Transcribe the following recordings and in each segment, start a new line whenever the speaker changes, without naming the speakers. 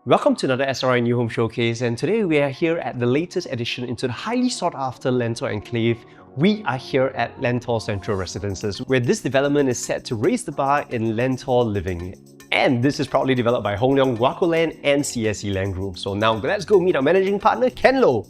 Welcome to another SRI New Home Showcase, and today we are here at the latest addition into the highly sought after Lentor Enclave. We are here at Lentor Central Residences, where this development is set to raise the bar in Lentor living. And this is proudly developed by Hong Leong Guaco Land and CSE Land Group. So now let's go meet our managing partner, Ken Loh.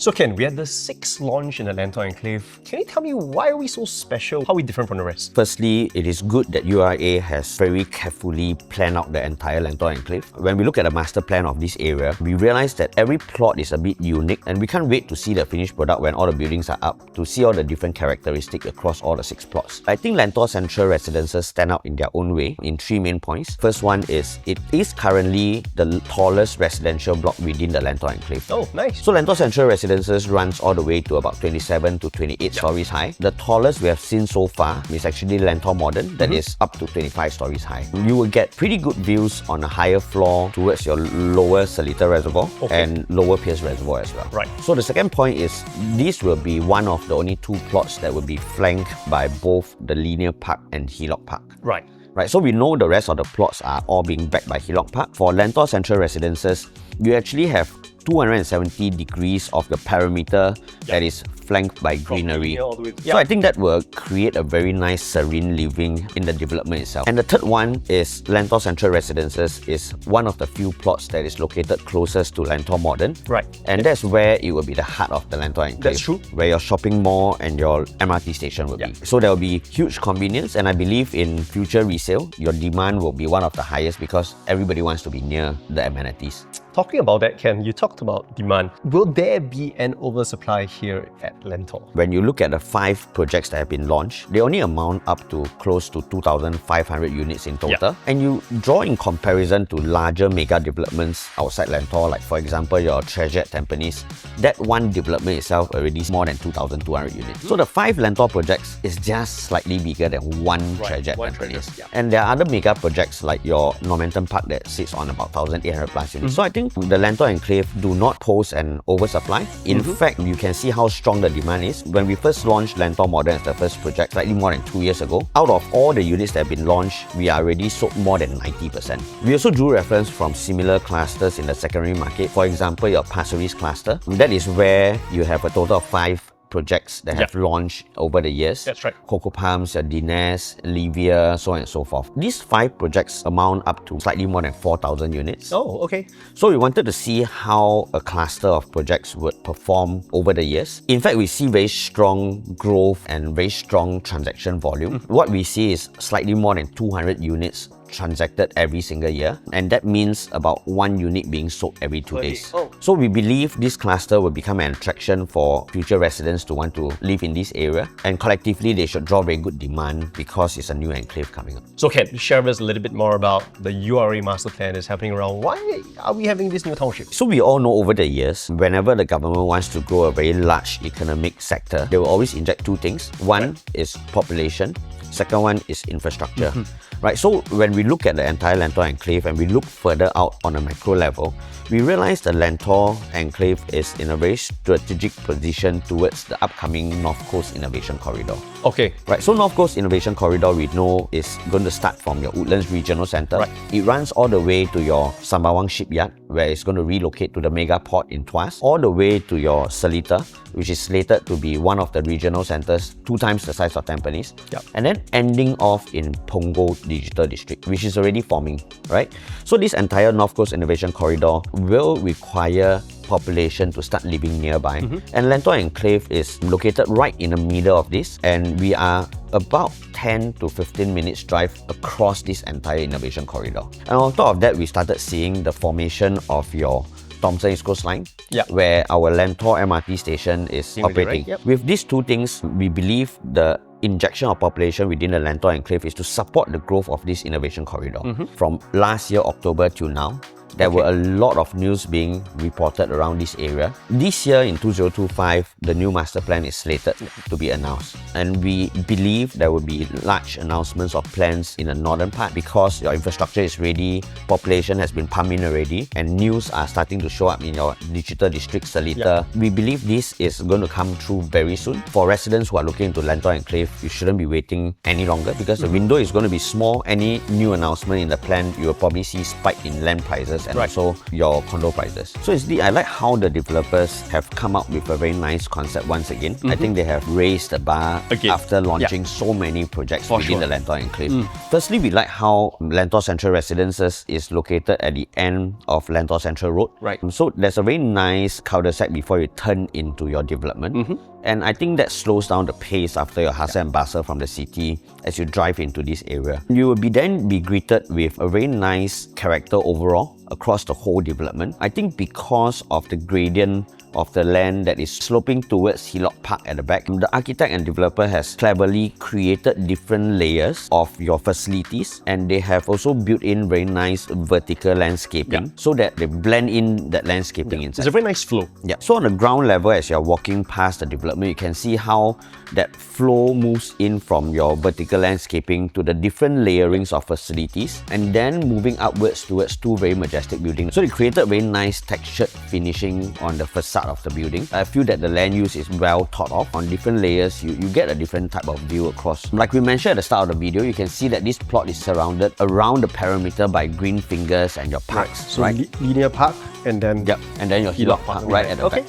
So Ken, we had the 6th launch in the Lentor Enclave. Can you tell me why are we so special? How are we different from the rest?
Firstly, it is good that URA has very carefully planned out the entire Lentor Enclave. When we look at the master plan of this area, we realize that every plot is a bit unique and we can't wait to see the finished product when all the buildings are up, to see all the different characteristics across all the 6 plots. I think Lentor Central Residences stand out in their own way in 3 main points. First one is, it is currently the tallest residential block within the Lentor Enclave.
Oh, nice.
So Lentor Central Residences runs all the way to about 27 to 28 stories high. The tallest we have seen so far is actually Lentor Modern, that is up to 25 stories high. You will get pretty good views on a higher floor towards your lower Seletar Reservoir and lower Pierce Reservoir as well.
Right.
So the second point is, this will be one of the only 2 plots that will be flanked by both the Linear Park and Hillock Park.
Right.
Right, so we know the rest of the plots are all being backed by Hillock Park. For Lentor Central Residences, you actually have 270 degrees of the perimeter that is flanked by greenery. So I think that will create a very nice serene living in the development itself. And the third one is Lentor Central Residences is one of the few plots that is located closest to Lentor Modern.
Right.
And that's where it will be the heart of the Lentor Enclave.
That's true.
Where your shopping mall and your MRT station will be. So there will be huge convenience, and I believe in future resale, your demand will be one of the highest because everybody wants to be near the amenities.
Talking about that, Ken, you talked about demand. Will there be an oversupply here at Lentor?
When you look at the 5 projects that have been launched, they only amount up to close to 2,500 units in total. And you draw in comparison to larger mega developments outside Lentor, like for example your Treasure at Tampines, that one development itself already is more than 2,200 units. So the 5 Lentor projects is just slightly bigger than one Treasure at Tampines. And there are other mega projects like your Normanton Park that sits on about 1,800 plus units. So I think the Lentor Enclave do not pose an oversupply. In fact, you can see how strong the demand is. When we first launched Lentor Modern as the first project, slightly more than 2 years ago, out of all the units that have been launched, we are already sold more than 90%. We also drew reference from similar clusters in the secondary market. For example, your Pasir Ris cluster. That is where you have a total of 5 projects that have launched over the years.
That's right.
Coco Palms, Dines, Livia, so on and so forth. These 5 projects amount up to slightly more than 4,000 units.
Oh, okay.
So we wanted to see how a cluster of projects would perform over the years. In fact, we see very strong growth and very strong transaction volume. What we see is slightly more than 200 units transacted every single year, and that means about 1 unit being sold every 2 days. So we believe this cluster will become an attraction for future residents to want to live in this area, and collectively they should draw very good demand because it's a new enclave coming up.
So Ken, share with us a little bit more about the URA master plan that's happening around. Why are we having this new township?
So we all know over the years, whenever the government wants to grow a very large economic sector, they will always inject 2 things. One is population, second one is infrastructure. Right, so when we look at the entire Lentor Enclave and we look further out on a macro level, we realize the Lentor Enclave is in a very strategic position towards the upcoming North Coast Innovation Corridor.
Okay.
Right, so North Coast Innovation Corridor we know is going to start from your Woodlands Regional Centre. Right. It runs all the way to your Sembawang Shipyard, where it's going to relocate to the mega port in Tuas, all the way to your Seletar, which is slated to be one of the regional centres 2 times the size of Tampines. And then ending off in Punggol Digital District, which is already forming, right? So this entire North Coast Innovation Corridor will require population to start living nearby. And Lentor Enclave is located right in the middle of this, and we are about 10 to 15 minutes drive across this entire innovation corridor. And on top of that, we started seeing the formation of your Thomson East Coast Line, where our Lentor MRT station is operating. With these 2 things, we believe the injection of population within the Lentor Enclave is to support the growth of this innovation corridor. From last year, October till now, there were a lot of news being reported around this area. This year in 2025, the new master plan is slated to be announced. and we believe there will be large announcements of plans in the northern part because your infrastructure is ready, population has been pumped in already, and news are starting to show up in your digital district Seletar. We believe this is going to come through very soon. For residents who are looking into Lentor Enclave, you shouldn't be waiting any longer because the window is going to be small. Any new announcement in the plan, you will probably see spike in land prices and also your condo prices. So I like how the developers have come up with a very nice concept once again. I think they have raised the bar after launching so many projects within the Lentor Enclave. Firstly, we like how Lentor Central Residences is located at the end of Lentor Central Road. So there's a very nice cul-de-sac before you turn into your development. And I think that slows down the pace after your hustle and bustle from the city as you drive into this area. You will then be greeted with a very nice character overall across the whole development. I think because of the gradient of the land that is sloping towards Hillock Park at the back, the architect and developer has cleverly created different layers of your facilities, and they have also built in very nice vertical landscaping so that they blend in that landscaping inside.
It's a very nice flow.
So on the ground level, as you're walking past the development, you can see how that flow moves in from your vertical landscaping to the different layerings of facilities, and then moving upwards towards two very majestic buildings. So they created very nice textured finishing on the facade of the building. I feel that the land use is well thought of. On different layers, you get a different type of view across. Like we mentioned at the start of the video, you can see that this plot is surrounded around the perimeter by green fingers and your parks.
So linear park and then
and then your Hillock Park right at the back.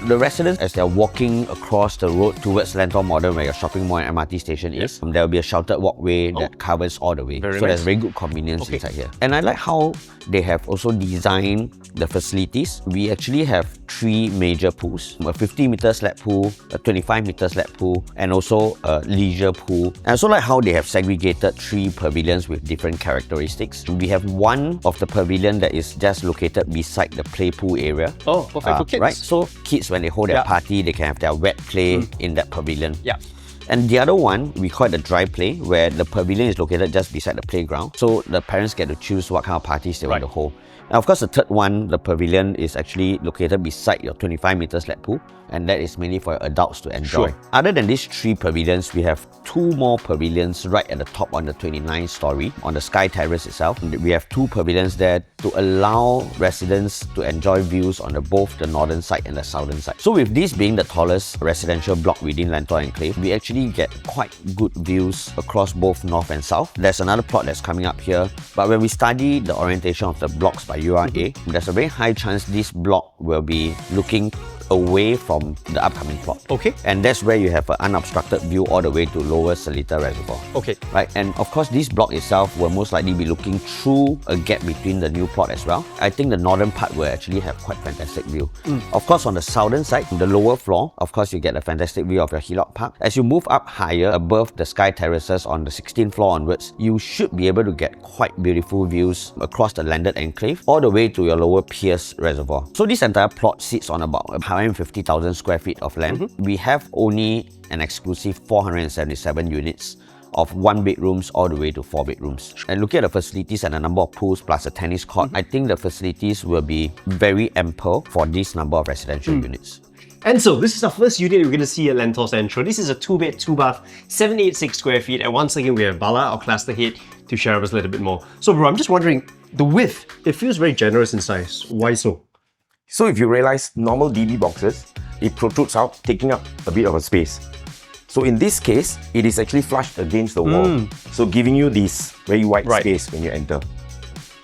The residents, as they're walking across the road towards Lentor Modern, where your shopping mall and MRT station is, there will be a sheltered walkway that covers all the way. So there's very good convenience inside here. And I like how they have also designed the facilities. We actually have 3 major pools, a 50-meter slab pool, a 25-meter slab pool, and also a leisure pool. I also like how they have segregated 3 pavilions with different characteristics. We have one of the pavilion that is just located beside the play pool area.
Oh, perfect for kids.
Right? So kids, when they hold their party, they can have their wet play in that pavilion. And the other one, we call it the dry play, where the pavilion is located just beside the playground. So the parents get to choose what kind of parties they want to hold. And of course, the third one, the pavilion, is actually located beside your 25-meter slab pool, and that is mainly for adults to enjoy. Other than these 3 pavilions, we have 2 more pavilions right at the top on the 29th story, on the Sky Terrace itself. We have 2 pavilions there to allow residents to enjoy views on both the northern side and the southern side. So with this being the tallest residential block within Lentor Enclave, we actually get quite good views across both north and south. There's another plot that's coming up here, but when we study the orientation of the blocks by URA, there's a very high chance this block will be looking away from the upcoming plot. And that's where you have an unobstructed view all the way to Lower Seletar Reservoir. Right? And of course, this block itself will most likely be looking through a gap between the new plot as well. I think the northern part will actually have quite fantastic view. Of course, on the southern side, the lower floor, of course, you get a fantastic view of your Hillock Park. As you move up higher above the Sky Terraces on the 16th floor onwards, you should be able to get quite beautiful views across the landed enclave all the way to your Lower Pierce Reservoir. So this entire plot sits on about 150,000 square feet of land. We have only an exclusive 477 units of 1 bedrooms all the way to 4 bedrooms. And looking at the facilities and the number of pools plus a tennis court, I think the facilities will be very ample for this number of residential units.
And so this is our first unit we're going to see at Lentor Central. This is a 2-bed, 2-bath, 786 square feet. And once again, we have Bala, our cluster head, to share with us a little bit more. So bro, I'm just wondering, the width, it feels very generous in size. Why so?
So if you realize normal DB boxes, it protrudes out, taking up a bit of a space. So in this case, it is actually flushed against the wall, so giving you this very wide space when you enter.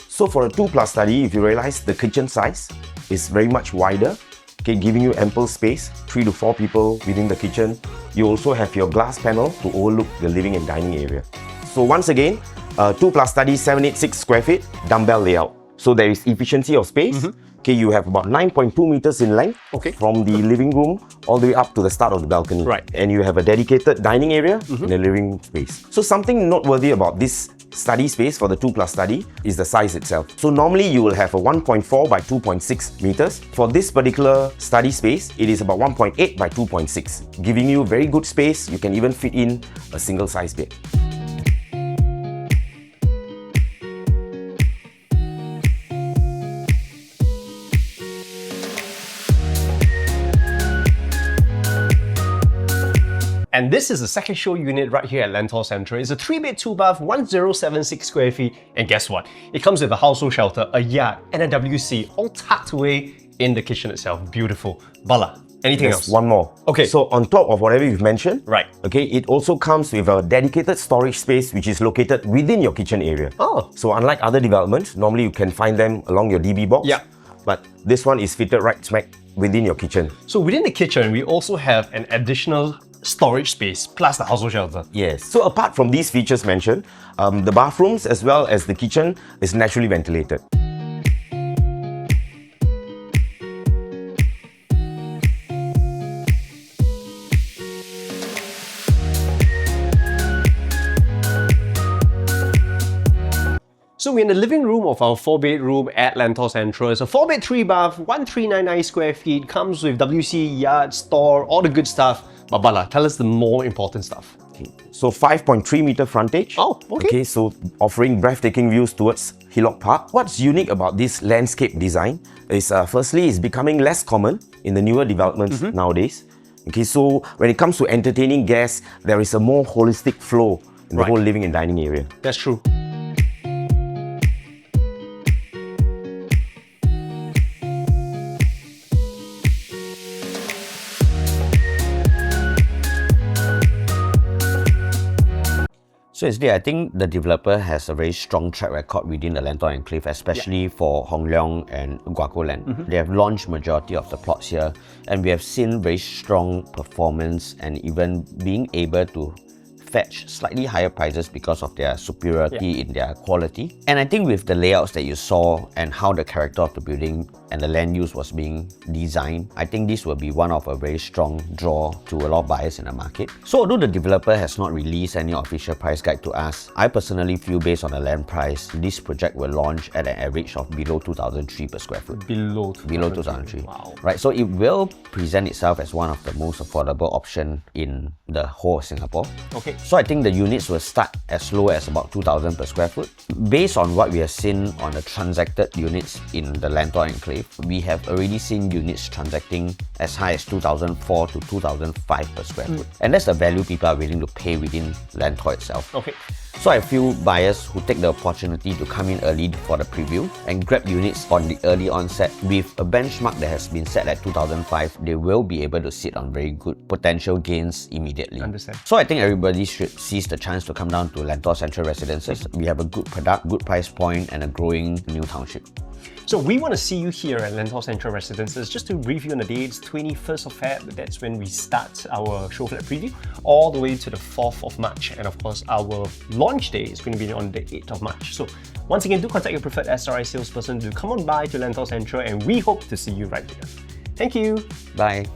So for a 2+ study, if you realize the kitchen size is very much wider, giving you ample space, 3 to 4 people within the kitchen. You also have your glass panel to overlook the living and dining area. So once again, 2+ study, 786 square feet, dumbbell layout. So there is efficiency of space. You have about 9.2 meters in length from the living room all the way up to the start of the balcony. And you have a dedicated dining area in the living space. So something noteworthy about this study space for the 2+ study is the size itself. So normally you will have a 1.4 by 2.6 meters. For this particular study space, it is about 1.8 by 2.6, giving you very good space. You can even fit in a single size bed.
And this is the second show unit right here at Lentor Central. It's a 3-bed, 2-bath, 1076 square feet. And guess what? It comes with a household shelter, a yard, and a WC, all tucked away in the kitchen itself. Beautiful. Bala, anything else?
One more.
Okay.
So on top of whatever you've mentioned,
Right.
Okay, it also comes with a dedicated storage space which is located within your kitchen area.
Oh.
So unlike other developments, normally you can find them along your DB box.
Yeah.
But this one is fitted right smack within your kitchen.
So within the kitchen, we also have an additional storage space plus the household shelter.
Yes. So apart from these features mentioned, the bathrooms as well as the kitchen is naturally ventilated.
So we're in the living room of our 4-bedroom at Lentor Central. It's a 4-bed, 3-bath, 1399 square feet, comes with WC, yard, store, all the good stuff. But Bala, tell us the more important stuff.
Okay. So 5.3 meter frontage.
Oh, okay.
So offering breathtaking views towards Hillock Park. What's unique about this landscape design is firstly, it's becoming less common in the newer developments nowadays. Okay, so when it comes to entertaining guests, there is a more holistic flow in the whole living and dining area.
That's true.
So instead, I think the developer has a very strong track record within the Lentor Enclave, especially for Hong Leong and Guaco Land. They have launched majority of the plots here, and we have seen very strong performance and even being able to fetch slightly higher prices because of their superiority in their quality. And I think with the layouts that you saw and how the character of the building and the land use was being designed, I think this will be one of a very strong draw to a lot of buyers in the market. So although the developer has not released any official price guide to us, I personally feel based on the land price, this project will launch at an average of below 2,003 per square foot.
Below
2,003.
Wow.
Right, so it will present itself as one of the most affordable option in the whole of Singapore.
Okay.
So I think the units will start as low as about 2,000 per square foot. Based on what we have seen on the transacted units in the Lentor Enclave, we have already seen units transacting as high as 2,004 to 2,005 per square foot. And that's the value people are willing to pay within Lentor itself.
Okay.
So I feel buyers who take the opportunity to come in early for the preview and grab units on the early onset with a benchmark that has been set at 2005, they will be able to sit on very good potential gains immediately.
Understand.
So I think everybody should seize the chance to come down to Lentor Central Residences. We have a good product, good price point, and a growing new township.
So we want to see you here at Lentor Central Residences. Just to review on the dates, 21st of Feb, that's when we start our show flat preview, all the way to the 4th of March. And of course, our launch day is going to be on the 8th of March. So once again, do contact your preferred SRI salesperson to come on by to Lentor Central, and we hope to see you right here. Thank you.
Bye.